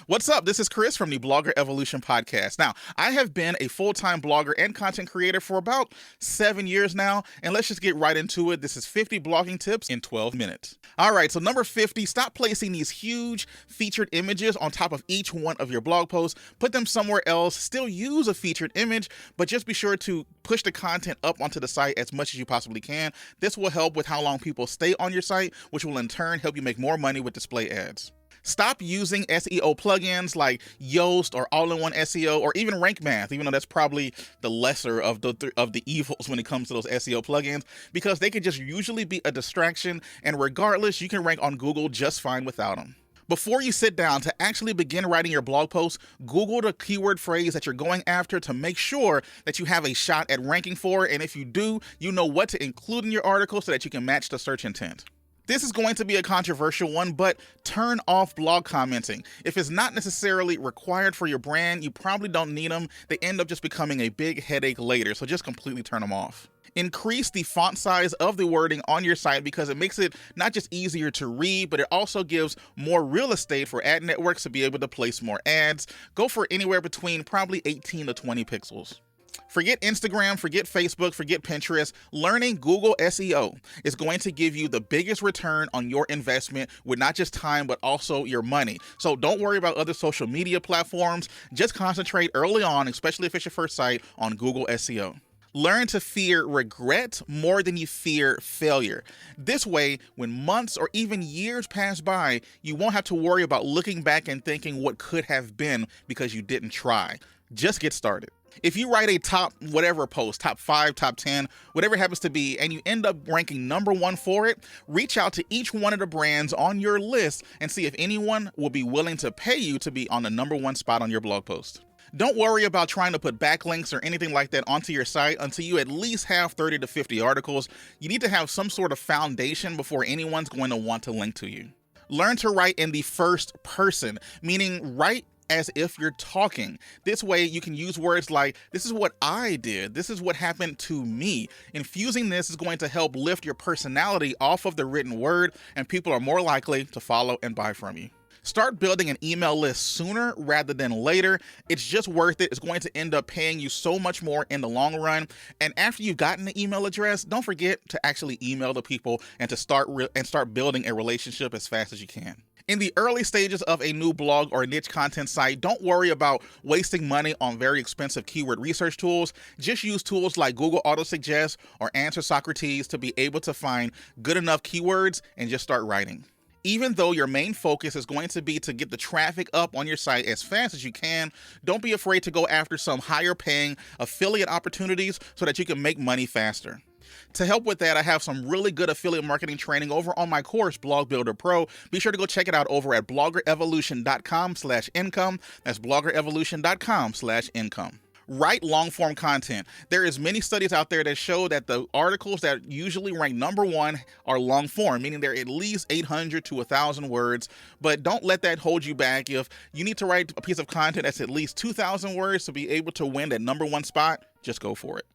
What's up? This is Chris from the Blogger Evolution podcast. Now, I have been a full-time blogger and content creator for about 7 years now, and let's just get right into it. This is 50 blogging tips in 12 minutes. All right, so number 50, stop placing these huge featured images on top of each one of your blog posts. Put them somewhere else. Still use a featured image, but just be sure to push the content up onto the site as much as you possibly can. This will help with how long people stay on your site, which will in turn help you make more money with display ads. Stop using SEO plugins like Yoast or All-in-One SEO or even Rank Math, even though that's probably the lesser of the evils when it comes to those SEO plugins, because they can just usually be a distraction, and regardless, you can rank on Google just fine without them. Before you sit down to actually begin writing your blog post, Google the keyword phrase that you're going after to make sure that you have a shot at ranking for it, and if you do, you know what to include in your article so that you can match the search intent. This is going to be a controversial one, but turn off blog commenting. If it's not necessarily required for your brand, you probably don't need them. They end up just becoming a big headache later, so just completely turn them off. Increase the font size of the wording on your site because it makes it not just easier to read, but it also gives more real estate for ad networks to be able to place more ads. Go for anywhere between probably 18 to 20 pixels. Forget Instagram, forget Facebook, forget Pinterest. Learning Google SEO is going to give you the biggest return on your investment with not just time, but also your money. So don't worry about other social media platforms. Just concentrate early on, especially if it's your first site, on Google SEO. Learn to fear regret more than you fear failure. This way, when months or even years pass by, you won't have to worry about looking back and thinking what could have been because you didn't try. Just get started. If you write a top whatever post, top 5, top 10, whatever it happens to be, and you end up ranking number 1 for it, reach out to each one of the brands on your list and see if anyone will be willing to pay you to be on the number 1 spot on your blog post. Don't worry about trying to put backlinks or anything like that onto your site until you at least have 30 to 50 articles. You need to have some sort of foundation before anyone's going to want to link to you. Learn to write in the first person, meaning write as if you're talking. This way you can use words like, this is what I did, this is what happened to me. Infusing this is going to help lift your personality off of the written word, and people are more likely to follow and buy from you. Start building an email list sooner rather than later. It's just worth it. It's going to end up paying you so much more in the long run. And after you've gotten the email address, don't forget to actually email the people and to start building a relationship as fast as you can. In the early stages of a new blog or niche content site, don't worry about wasting money on very expensive keyword research tools. Just use tools like Google Autosuggest or Answer Socrates to be able to find good enough keywords and just start writing. Even though your main focus is going to be to get the traffic up on your site as fast as you can, don't be afraid to go after some higher paying affiliate opportunities so that you can make money faster. To help with that, I have some really good affiliate marketing training over on my course, Blog Builder Pro. Be sure to go check it out over at bloggerevolution.com/income. That's bloggerevolution.com/income. Write long-form content. There is many studies out there that show that the articles that usually rank number 1 are long-form, meaning they're at least 800 to 1,000 words, but don't let that hold you back. If you need to write a piece of content that's at least 2,000 words to be able to win that number 1 spot, just go for it.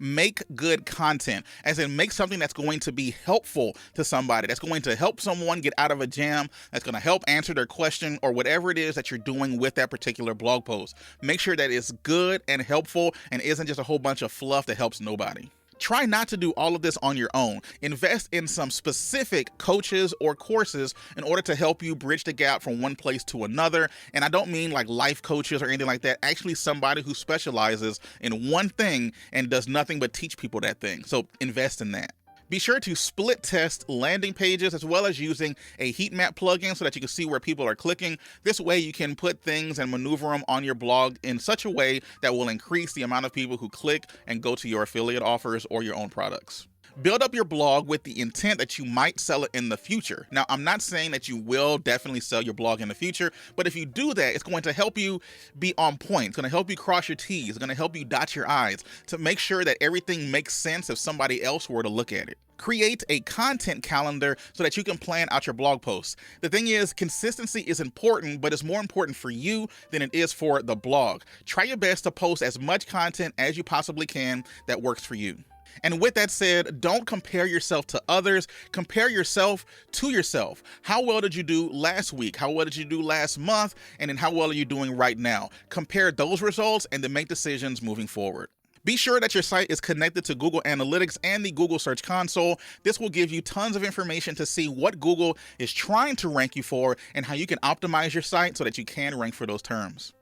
Make good content, as in make something that's going to be helpful to somebody, that's going to help someone get out of a jam, that's going to help answer their question or whatever it is that you're doing with that particular blog post. Make sure that it's good and helpful and isn't just a whole bunch of fluff that helps nobody. Try not to do all of this on your own. Invest in some specific coaches or courses in order to help you bridge the gap from one place to another. And I don't mean like life coaches or anything like that. Actually, somebody who specializes in one thing and does nothing but teach people that thing. So invest in that. Be sure to split test landing pages as well as using a heat map plugin so that you can see where people are clicking. This way you can put things and maneuver them on your blog in such a way that will increase the amount of people who click and go to your affiliate offers or your own products. Build up your blog with the intent that you might sell it in the future. Now, I'm not saying that you will definitely sell your blog in the future, but if you do that, it's going to help you be on point. It's going to help you cross your T's. It's going to help you dot your I's to make sure that everything makes sense if somebody else were to look at it. Create a content calendar so that you can plan out your blog posts. The thing is, consistency is important, but it's more important for you than it is for the blog. Try your best to post as much content as you possibly can that works for you. And with that said, don't compare yourself to others. Compare yourself to yourself. How well did you do last week? How well did you do last month? And then how well are you doing right now? Compare those results and then make decisions moving forward. Be sure that your site is connected to Google Analytics and the Google Search Console. This will give you tons of information to see what Google is trying to rank you for and how you can optimize your site so that you can rank for those terms.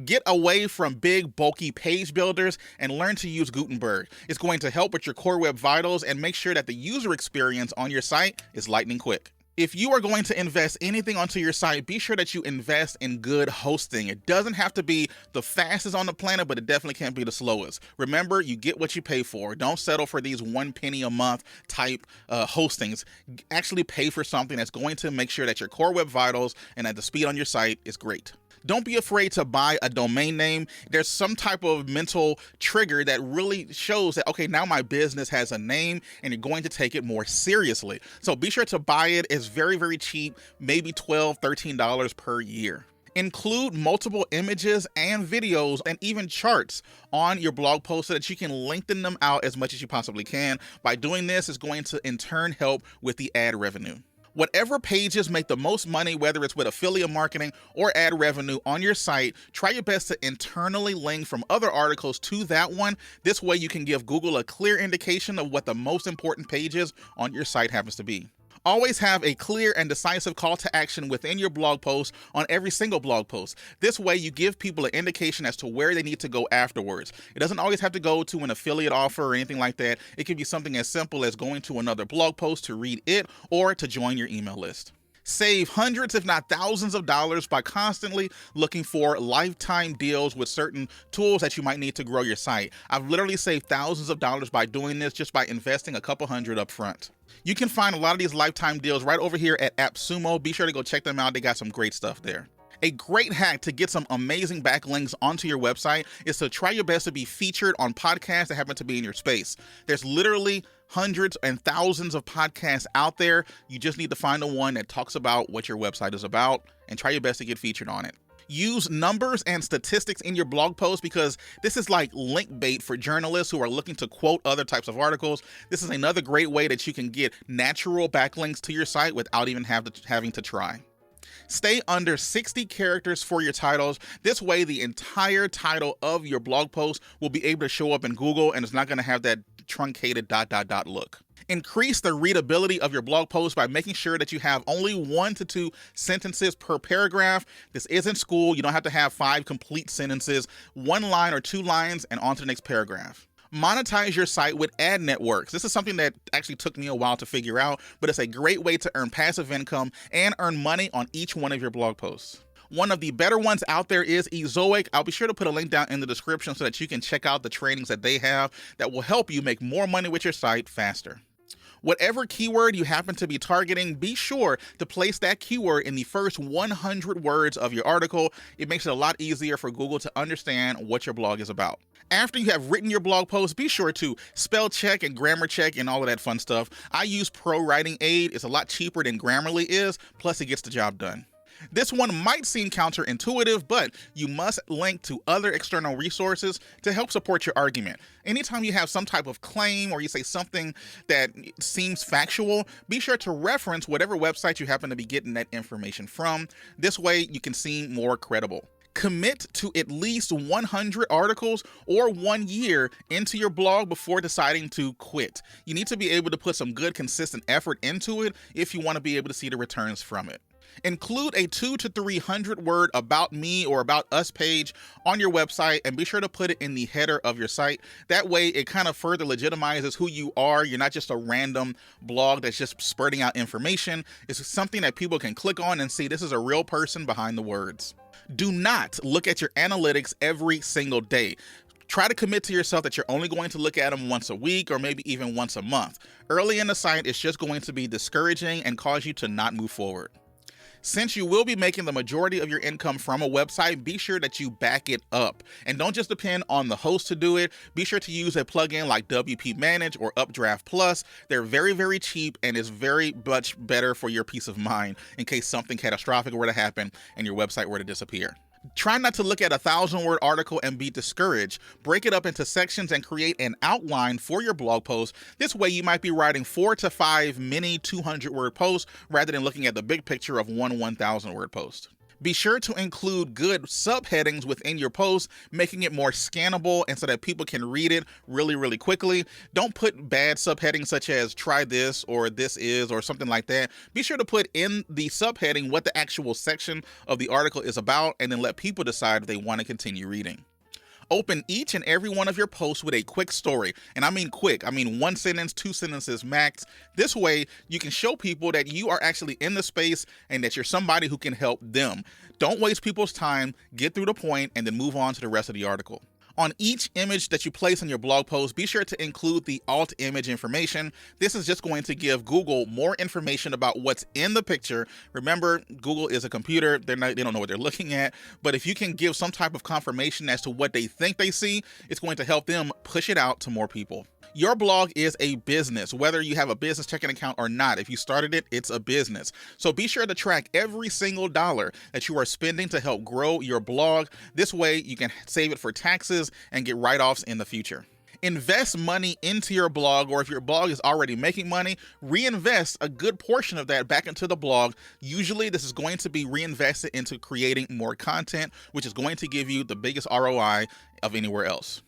Get away from big, bulky page builders and learn to use Gutenberg. It's going to help with your core web vitals and make sure that the user experience on your site is lightning quick. If you are going to invest anything onto your site, be sure that you invest in good hosting. It doesn't have to be the fastest on the planet, but it definitely can't be the slowest. Remember, you get what you pay for. Don't settle for these 1 penny a month type hostings. Actually pay for something that's going to make sure that your core web vitals and that the speed on your site is great. Don't be afraid to buy a domain name. There's some type of mental trigger that really shows that, okay, now my business has a name and you're going to take it more seriously. So be sure to buy it. It's very, very cheap, maybe $12, $13 per year. Include multiple images and videos and even charts on your blog post so that you can lengthen them out as much as you possibly can. By doing this, it's going to in turn help with the ad revenue. Whatever pages make the most money, whether it's with affiliate marketing or ad revenue on your site, try your best to internally link from other articles to that one. This way you can give Google a clear indication of what the most important pages on your site happens to be. Always have a clear and decisive call to action within your blog post on every single blog post. This way you give people an indication as to where they need to go afterwards. It doesn't always have to go to an affiliate offer or anything like that. It can be something as simple as going to another blog post to read it or to join your email list. Save hundreds, if not thousands of dollars by constantly looking for lifetime deals with certain tools that you might need to grow your site. I've literally saved thousands of dollars by doing this just by investing a couple hundred up front. You can find a lot of these lifetime deals right over here at AppSumo. Be sure to go check them out. They got some great stuff there. A great hack to get some amazing backlinks onto your website is to try your best to be featured on podcasts that happen to be in your space. There's literally hundreds and thousands of podcasts out there. You just need to find the one that talks about what your website is about and try your best to get featured on it. Use numbers and statistics in your blog post because this is like link bait for journalists who are looking to quote other types of articles. This is another great way that you can get natural backlinks to your site without even having to try. Stay under 60 characters for your titles. This way, the entire title of your blog post will be able to show up in Google and it's not going to have that truncated ... look. Increase the readability of your blog post by making sure that you have only 1 to 2 sentences per paragraph. This isn't school. You don't have to have 5 complete sentences, 1 line or 2 lines, and on to the next paragraph. Monetize your site with ad networks. This is something that actually took me a while to figure out, but it's a great way to earn passive income and earn money on each one of your blog posts. One of the better ones out there is Ezoic. I'll be sure to put a link down in the description so that you can check out the trainings that they have that will help you make more money with your site faster. Whatever keyword you happen to be targeting, be sure to place that keyword in the first 100 words of your article. It makes it a lot easier for Google to understand what your blog is about. After you have written your blog post, be sure to spell check and grammar check and all of that fun stuff. I use Pro Writing Aid. It's a lot cheaper than Grammarly is, plus it gets the job done. This one might seem counterintuitive, but you must link to other external resources to help support your argument. Anytime you have some type of claim or you say something that seems factual, be sure to reference whatever website you happen to be getting that information from. This way you can seem more credible. Commit to at least 100 articles or 1 year into your blog before deciding to quit. You need to be able to put some good, consistent effort into it if you want to be able to see the returns from it. Include a 200 to 300 word about me or about us page on your website and be sure to put it in the header of your site. That way it kind of further legitimizes who you are. You're not just a random blog that's just spurting out information. It's something that people can click on and see this is a real person behind the words. Do not look at your analytics every single day. Try to commit to yourself that you're only going to look at them once a week or maybe even once a month. Early in the site, it's just going to be discouraging and cause you to not move forward. Since you will be making the majority of your income from a website, be sure that you back it up. And don't just depend on the host to do it. Be sure to use a plugin like WP Manage or Updraft Plus. They're very, very cheap and is very much better for your peace of mind in case something catastrophic were to happen and your website were to disappear. Try not to look at a 1,000-word article and be discouraged. Break it up into sections and create an outline for your blog post. This way you might be writing 4 to 5 mini 200-word posts rather than looking at the big picture of one 1,000-word post. Be sure to include good subheadings within your post, making it more scannable and so that people can read it really quickly. Don't put bad subheadings such as try this or this is or something like that. Be sure to put in the subheading what the actual section of the article is about and then let people decide if they want to continue reading. Open each and every one of your posts with a quick story. And I mean quick, I mean 1 sentence, 2 sentences max. This way you can show people that you are actually in the space and that you're somebody who can help them. Don't waste people's time, get through the point, and then move on to the rest of the article. On each image that you place in your blog post, be sure to include the alt image information. This is just going to give Google more information about what's in the picture. Remember, Google is a computer. They don't know what they're looking at. But if you can give some type of confirmation as to what they think they see, it's going to help them push it out to more people. Your blog is a business, whether you have a business checking account or not. If you started it, it's a business. So be sure to track every single dollar that you are spending to help grow your blog. This way you can save it for taxes and get write-offs in the future. Invest money into your blog, or if your blog is already making money, reinvest a good portion of that back into the blog. Usually this is going to be reinvested into creating more content, which is going to give you the biggest ROI of anywhere else.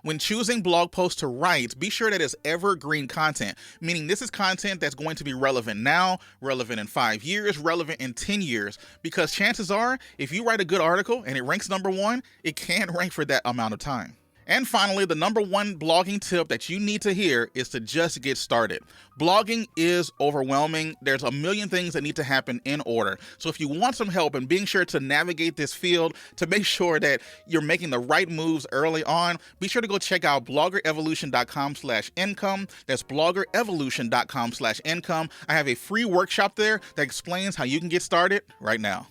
When choosing blog posts to write, be sure that it's evergreen content, meaning this is content that's going to be relevant now, relevant in 5 years, relevant in 10 years, because chances are, if you write a good article and it ranks #1, it can rank for that amount of time. And finally, the #1 blogging tip that you need to hear is to just get started. Blogging is overwhelming. There's a million things that need to happen in order. So if you want some help in being sure to navigate this field, to make sure that you're making the right moves early on, be sure to go check out bloggerevolution.com/income. That's bloggerevolution.com/income. I have a free workshop there that explains how you can get started right now.